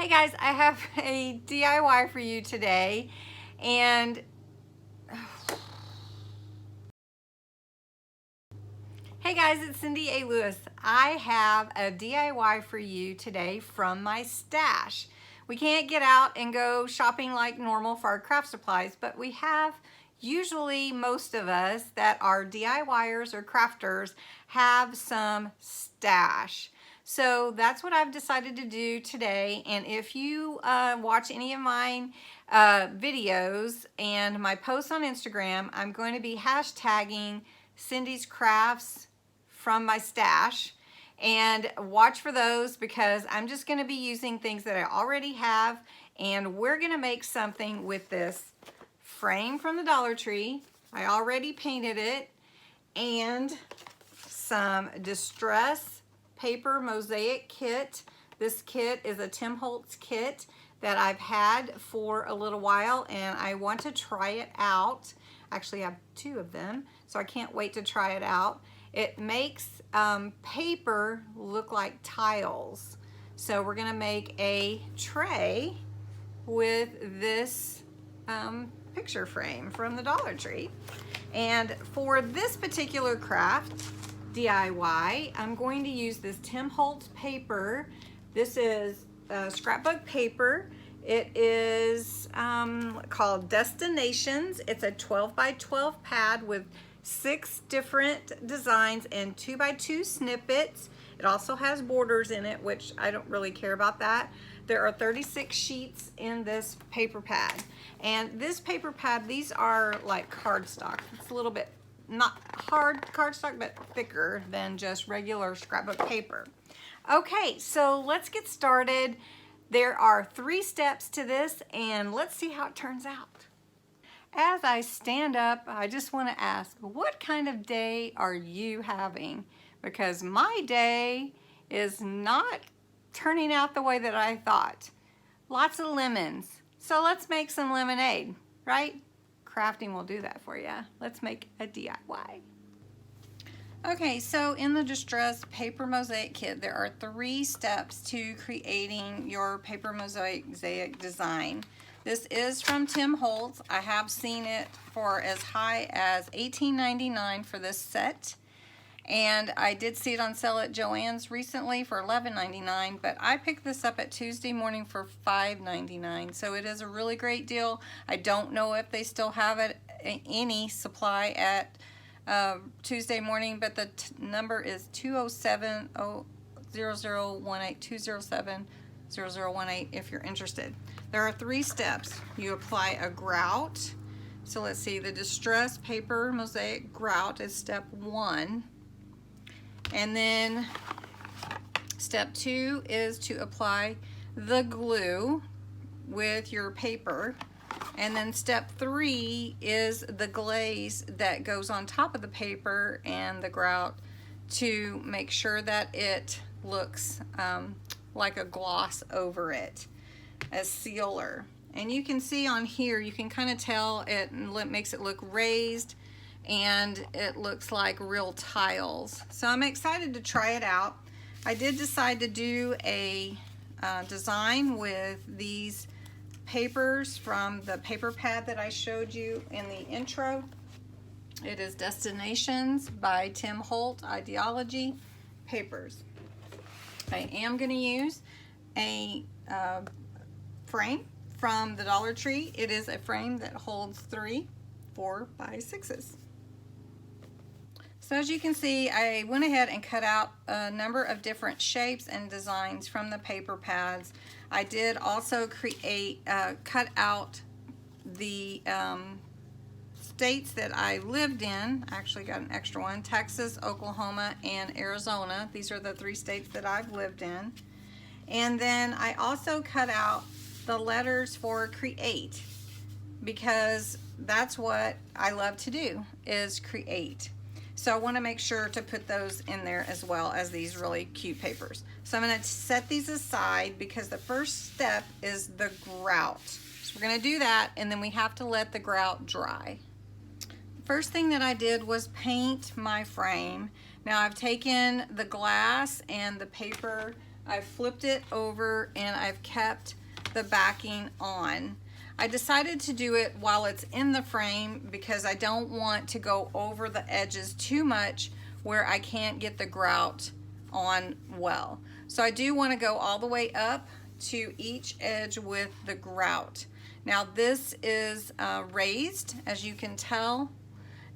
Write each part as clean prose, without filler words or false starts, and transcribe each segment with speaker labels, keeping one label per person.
Speaker 1: guys, I have a DIY for you today, and hey guys, it's Cindy A. Lewis. I have a DIY for you today from my stash. We can't get out and go shopping like normal for our craft supplies, but we have, usually most of us that are DIYers or crafters have some stash. So that's what I've decided to do today. And if you watch any of my videos and my posts on Instagram, I'm going to be hashtagging Cindy's Crafts from my stash. And watch for those because I'm just going to be using things that I already have. And we're going to make something with this frame from the Dollar Tree. I already painted it. And some distress paper mosaic kit. This kit is a Holtz kit that I've had for a little while and I want to try it out. Actually, I have two of them, so I can't wait to try it out. It makes paper look like tiles. So we're gonna make a tray with this picture frame from the Dollar Tree. And for this particular craft, DIY, I'm going to use this Holtz paper. This is scrapbook paper. It is called Destinations. It's a 12 by 12 pad with 6 different designs and 2 by 2 snippets. It also has borders in it, which I don't really care about that. There are 36 sheets in this paper pad. And this paper pad, these are like cardstock. It's a little bit not hard cardstock, but thicker than just regular scrapbook paper. Okay, so let's get started. There are 3 steps to this, and let's see how it turns out. As I stand up, I just want to ask, what kind of day are you having? Because my day is not turning out the way that I thought. Lots of lemons. So let's make some lemonade, right? Crafting will do that for you. Let's make a DIY. Okay, so in the Distress Paper Mosaic Kit, there are 3 steps to creating your paper mosaic design. This is from Holtz. I have seen it for as high as $18.99 for this set. And I did see it on sale at Joann's recently for $11.99, but I picked this up at Tuesday morning for $5.99. So it is a really great deal. I don't know if they still have it, any supply at Tuesday morning, but the number is 207-0018, 207-0018 if you're interested. There are 3 steps. You apply a grout. So let's see, the Distress Paper Mosaic Grout is step 1. And then step 2 is to apply the glue with your paper. And then step 3 is the glaze that goes on top of the paper and the grout to make sure that it looks like a gloss over it, a sealer. And you can see on here, you can kind of tell it makes it look raised and it looks like real tiles. So I'm excited to try it out. I did decide to do a design with these papers from the paper pad that I showed you in the intro. It is Destinations by Holtz Ideology Papers. I am going to use a frame from the Dollar Tree. It is a frame that holds 3 4x6s. So as you can see, I went ahead and cut out a number of different shapes and designs from the paper pads. I did also cut out the states that I lived in. I actually got an extra one: Texas, Oklahoma, and Arizona. These are the 3 states that I've lived in. And then I also cut out the letters for create, because that's what I love to do, is create. So I want to make sure to put those in there as well as these really cute papers. So I'm going to set these aside because the first step is the grout. So we're going to do that, and then we have to let the grout dry. First thing that I did was paint my frame. Now I've taken the glass and the paper I've flipped it over and I've kept the backing on. I decided to do it while it's in the frame because I don't want to go over the edges too much where I can't get the grout on well. So I do want to go all the way up to each edge with the grout. Now this is raised, as you can tell,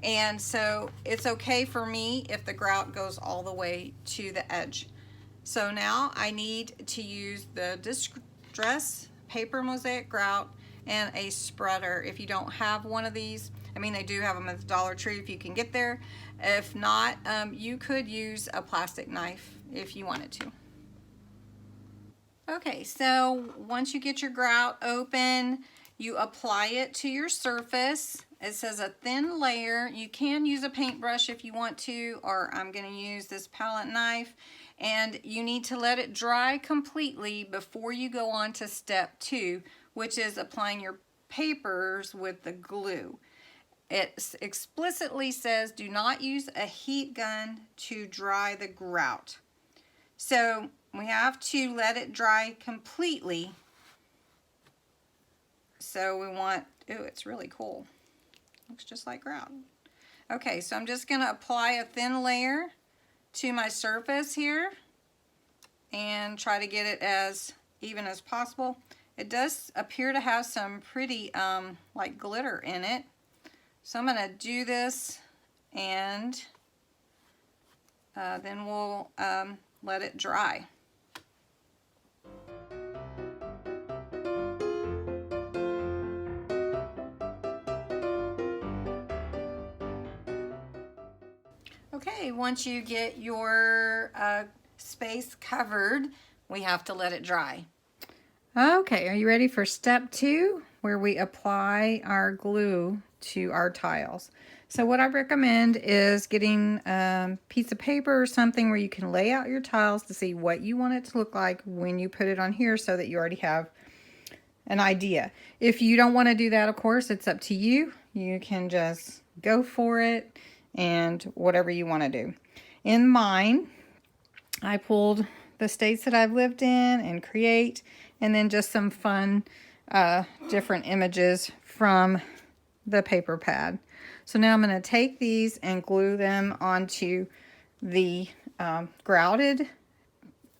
Speaker 1: and so it's okay for me if the grout goes all the way to the edge. So now I need to use the Distress Paper Mosaic Grout and a spreader. If you don't have one of these, I mean, they do have them at the Dollar Tree if you can get there. If not, you could use a plastic knife if you wanted to. Okay, so once you get your grout open, you apply it to your surface. It says a thin layer. You can use a paintbrush if you want to, or I'm going to use this palette knife. And you need to let it dry completely before you go on to step 2, which is applying your papers with the glue. It explicitly says do not use a heat gun to dry the grout. So we have to let it dry completely. So we want, ooh, it's really cool. Looks just like grout. Okay, so I'm just going to apply a thin layer to my surface here and try to get it as even as possible. It does appear to have some pretty like glitter in it. So I'm going to do this and then we'll let it dry. Okay, once you get your space covered, we have to let it dry. Okay, are you ready for step 2, where we apply our glue to our tiles? So what I recommend is getting a piece of paper or something where you can lay out your tiles to see what you want it to look like when you put it on here, so that you already have an idea. If you don't want to do that, of course, it's up to you. You can just go for it and whatever you want to do. In mine, I pulled the states that I've lived in and create, and then just some fun different images from the paper pad. So now I'm going to take these and glue them onto the grouted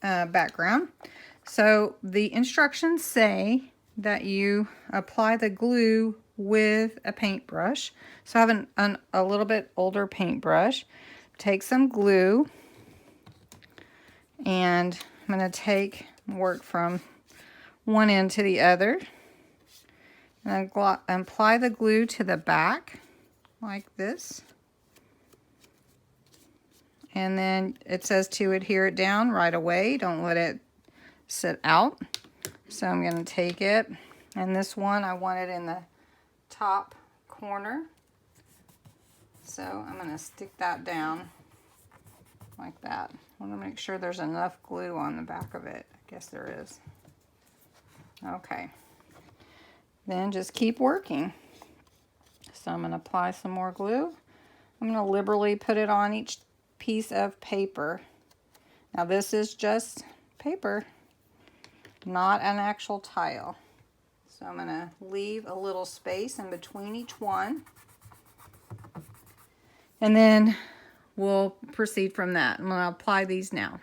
Speaker 1: background. So the instructions say that you apply the glue with a paintbrush. So I have a little bit older paintbrush. Take some glue, and I'm going to work from one end to the other, and apply the glue to the back like this. And then it says to adhere it down right away. Don't let it sit out. So I'm going to take it, and this one I want it in the top corner. So I'm going to stick that down like that. I want to make sure there's enough glue on the back of it. I guess there is. Okay. Then just keep working. So I'm going to apply some more glue. I'm going to liberally put it on each piece of paper. Now this is just paper, not an actual tile. So I'm going to leave a little space in between each one. And then we'll proceed from that. I'm going to apply these now.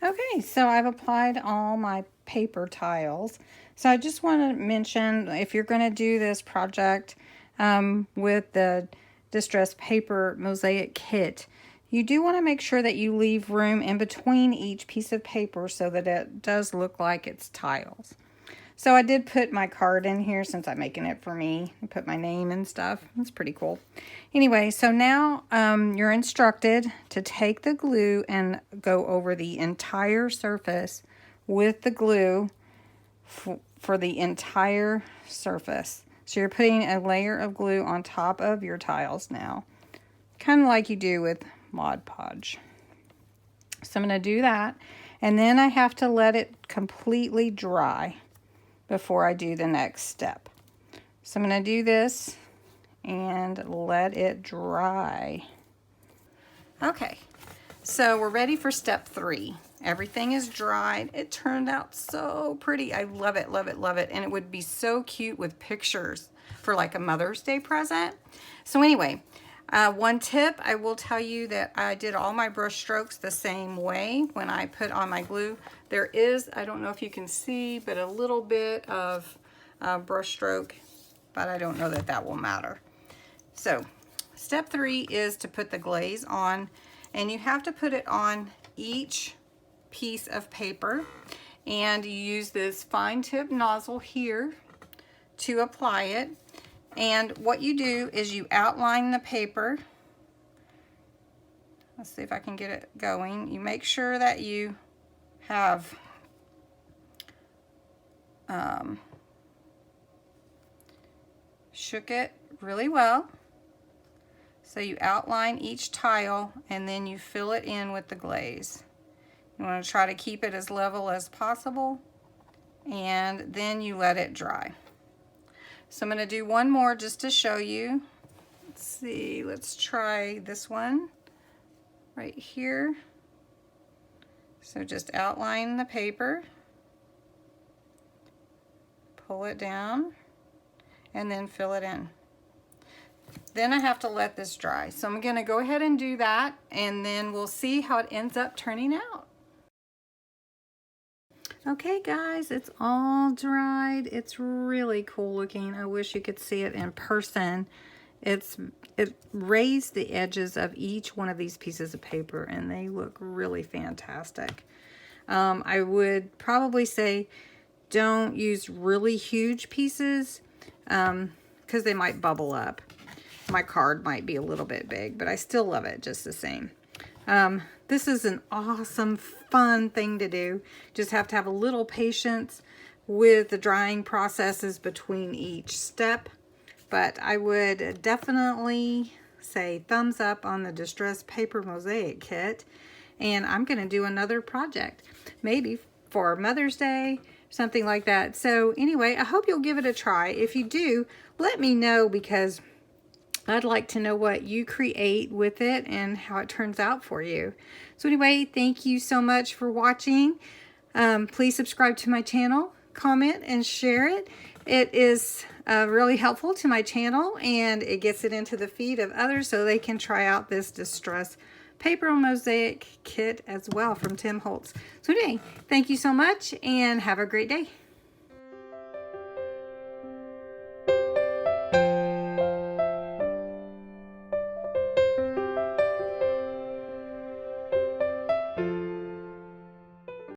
Speaker 1: Okay, so I've applied all my paper tiles. So I just want to mention, if you're going to do this project with the Distress Paper Mosaic Kit, you do want to make sure that you leave room in between each piece of paper so that it does look like it's tiles. So I did put my card in here since I'm making it for me. I put my name and stuff. It's pretty cool. Anyway, so now you're instructed to take the glue and go over the entire surface with the glue for the entire surface. So you're putting a layer of glue on top of your tiles now, kind of like you do with Mod Podge. So I'm going to do that, and then I have to let it completely dry before I do the next step. So I'm going to do this and let it dry. Okay, so we're ready for step 3. Everything is dried. It turned out so pretty. I love it, love it, love it. And it would be so cute with pictures for like a Mother's Day present. So anyway, one tip, I will tell you that I did all my brush strokes the same way when I put on my glue. There is, I don't know if you can see, but a little bit of brush stroke, but I don't know that that will matter. So step 3 is to put the glaze on, and you have to put it on each piece of paper, and you use this fine tip nozzle here to apply it. And what you do is you outline the paper. Let's see if I can get it going. You make sure that you have shook it really well. So you outline each tile and then you fill it in with the glaze. You want to try to keep it as level as possible, and then you let it dry. So I'm going to do one more just to show you. Let's see, let's try this one right here. So just outline the paper, pull it down, and then fill it in. Then I have to let this dry. So I'm going to go ahead and do that, and then we'll see how it ends up turning out. Okay guys, it's all dried. It's really cool looking. I wish you could see it in person. It raised the edges of each one of these pieces of paper, and they look really fantastic. I would probably say don't use really huge pieces because they might bubble up. My card might be a little bit big, but I still love it just the same. This is an awesome, fun thing to do. Just have to have a little patience with the drying processes between each step. But I would definitely say thumbs up on the Distress Paper Mosaic Kit. And I'm going to do another project, maybe for Mother's Day, something like that. So anyway, I hope you'll give it a try. If you do, let me know, because I'd like to know what you create with it and how it turns out for you. So anyway, thank you so much for watching. Please subscribe to my channel, comment, and share it. It is really helpful to my channel, and it gets it into the feed of others so they can try out this Distress Paper Mosaic Kit as well from Tim Holtz. So anyway, thank you so much and have a great day.